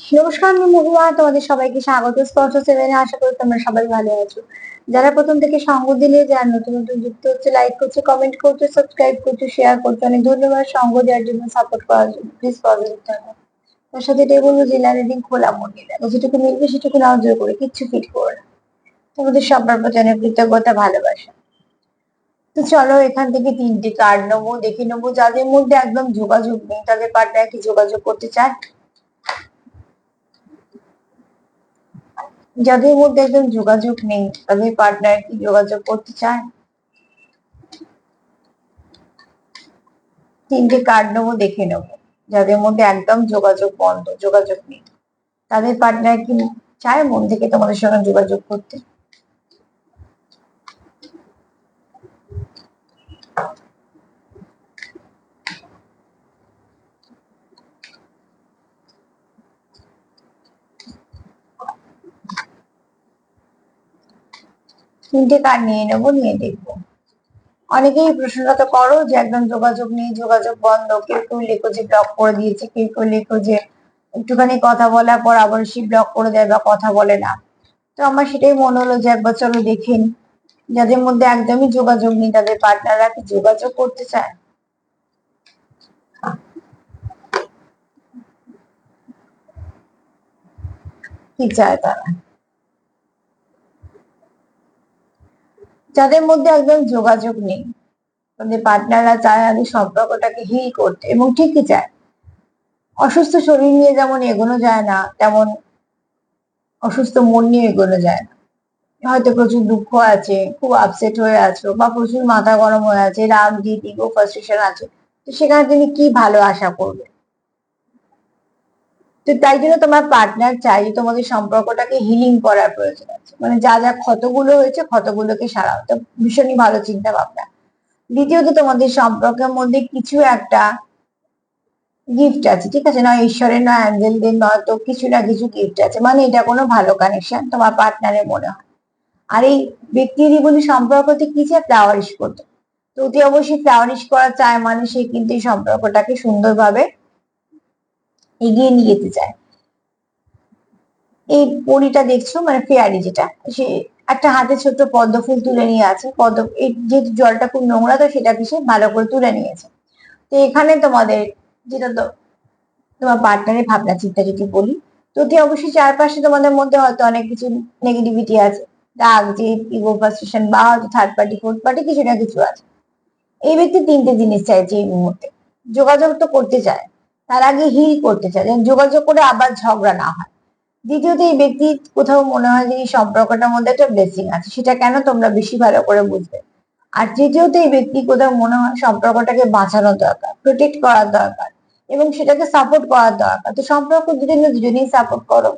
নমস্কার, আমি মহুয়া। তোমাদের সবাইকে স্বাগত স্পর্শ সেভেনে। আশা করি তোমরা সবাই ভালো আছো। যারা প্রথম থেকে সঙ্গ দিলে, যারা নতুন নতুন যুক্ত হচ্ছে, লাইক করছে, কমেন্ট করছে, সাবস্ক্রাইব করছে, শেয়ার করছে, অনেক ধন্যবাদ সঙ্গ দেওয়ার জন্য, সাপোর্ট করার জন্য। প্লিজ পজিটিভ থাকো। তার সাথে এটাই বলবো, জেলা রিডিং খোলা মন নিয়ে দেখো, যেটুকু মিলবে সেটুকু নাও, জোর করে কিচ্ছু ফিট করো না। তোমাদের সবার প্রতি অনেক কৃতজ্ঞতা, ভালোবাসা। তো চলো, এখান থেকে তিনটে কার্ড নেবো, দেখে নেবো যাদের মধ্যে একদম যোগাযোগ নেই, তাদের পার্টনার কি যোগাযোগ করতে চায়। যাদের মধ্যে একদম যোগাযোগ নেই, তাদের পার্টনার কি যোগাযোগ করতে চায়। তিনটে কার্ড নেবো, দেখে নেবো যাদের মধ্যে একদম যোগাযোগ বন্ধ, যোগাযোগ নেই, তাদের পার্টনার কি চায় মন থেকে তোমাদের সঙ্গে যোগাযোগ করতে। তিনটে কার্ড নিয়ে নেবো, নিয়ে দেখবো। অনেকেই প্রশ্নটা তো করো যে একদম যোগাযোগ নেই, যোগাযোগ বন্ধ। কেউ কেউ লেখো যে ব্লক করে দিয়েছে, কেউ কেউ লেখো যে একটুখানি কথা বলার পর আবার সে ব্লক করে দেয় বা কথা বলে না। তো আমার সেটাই মনে হলো যে একবার চলো দেখে নিই, যাদের মধ্যে একদমই যোগাযোগ নেই, তাদের পার্টনাররা কি যোগাযোগ করতে চায়। কি চায় তারা। যাদের মধ্যে একদম যোগাযোগ নেই, তাদের পার্টনাররা চায় আগে সম্পর্কটাকে হিল করতে, এবং ঠিকই চায়। অসুস্থ শরীর নিয়ে যেমন এগোনো যায় না, তেমন অসুস্থ মন নিয়ে এগোনো যায় না। হয়তো প্রচুর দুঃখ আছে, খুব আপসেট হয়ে আছো, বা প্রচুর মাথা গরম হয়ে আছে, রাগ জিদ ইগো ফ্রাস্ট্রেশন আছে। তো সেখানে তুমি কি ভালো আশা করবে। তো তাই জন্য তোমার পার্টনার চাই যে তোমাদের সম্পর্কটাকে হিলিং করার প্রয়োজন আছে, মানে যা যা ক্ষতগুলো হয়েছে ক্ষতগুলোকে সারাও। তো ভীষণই ভালো চিন্তা ভাবনা। দ্বিতীয়ত, তোমাদের সম্পর্কের মধ্যে কিছু একটা গিফট আছে, ঠিক আছে, নয় ঈশ্বরের, নয় অ্যাঞ্জেলদের, নয় তো কিছু না কিছু গিফট আছে, মানে এটা কোনো ভালো কানেকশন তোমার পার্টনারের মনে হয়। আর এই ব্যক্তির জীবনে সম্পর্কতে কি চায়, ফ্লাওয়ারিশ করতে। তো অতি অবশ্যই ফ্লাওয়ারিশ করা চায়, মানে সে কিন্তু এই সম্পর্কটাকে সুন্দরভাবে এগিয়ে নিয়ে যেতে চায়। এই পরিটা দেখছো, মানে ফেয়ারি যেটা, সে একটা হাতে ছোট্ট পদ্ম ফুল তুলে নিয়ে আছে। পদ্ম, এই যেহেতু জলটা খুব নোংরা, তো সেটাকে সে ভালো করে তুলে নিয়েছে। তো এখানে তোমাদের যেটা তোমার পার্টনারের ভাবনা চিন্তা যদি বলি, তো অতি অবশ্যই চারপাশে তোমাদের মধ্যে হয়তো অনেক কিছু নেগেটিভিটি আছে, রাগ জেদ ইগো ফ্রাস্ট্রেশন, বা হয়তো থার্ড পার্টি ফোর্থ পার্টি কিছু না কিছু আছে। এই ব্যক্তি তিনটে জিনিস চাইছে এই মুহূর্তে। যোগাযোগ তো করতে চায়, তার আগে হিল করতে চায়, যেন যোগাযোগ করে আবার ঝগড়া না হয়। দ্বিতীয়ত, এই ব্যক্তি কোথাও মনে হয় যে এই সম্পর্কটার মধ্যে একটা ব্লেসিং আছে, সেটা কেন তোমরা বেশি ভালো করে বুঝবে। আর তৃতীয়ত, এই ব্যক্তি কোথাও মনে হয় সম্পর্কটাকে বাঁচানোর দরকার, প্রোটেক্ট করার দরকার, এবং সেটাকে সাপোর্ট করার দরকার। তো সম্পর্ক দুজনেই সাপোর্ট করো।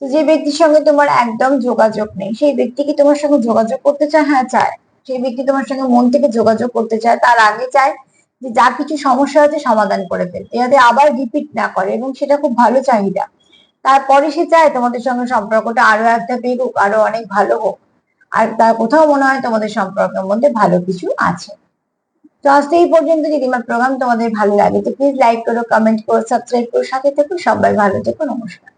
তো যে ব্যক্তির সঙ্গে তোমার একদম যোগাযোগ নেই, সেই ব্যক্তি কি তোমার সঙ্গে যোগাযোগ করতে চায়? হ্যাঁ, চায়। সেই ব্যক্তি তোমার সঙ্গে মন থেকে যোগাযোগ করতে চায়, তার আগে চায় যে যা কিছু সমস্যা আছে সমাধান করে ফেলতে, যাতে আবার রিপিট না করে, এবং সেটা খুব ভালো চাহিদা। তারপরে সে চায় তোমাদের সঙ্গে সম্পর্কটা আরো একটা পেরুক, আরো অনেক ভালো হোক। আর তার কোথাও মনে হয় তোমাদের সম্পর্কের মধ্যে ভালো কিছু আছে। তো আজ তো এই পর্যন্ত। যদি আমার প্রোগ্রাম তোমাদের ভালো লাগে, তো প্লিজ লাইক করো, কমেন্ট করো, সাবস্ক্রাইব করো, সাথে থেকো। সবাই ভালো থেকো, নমস্কার।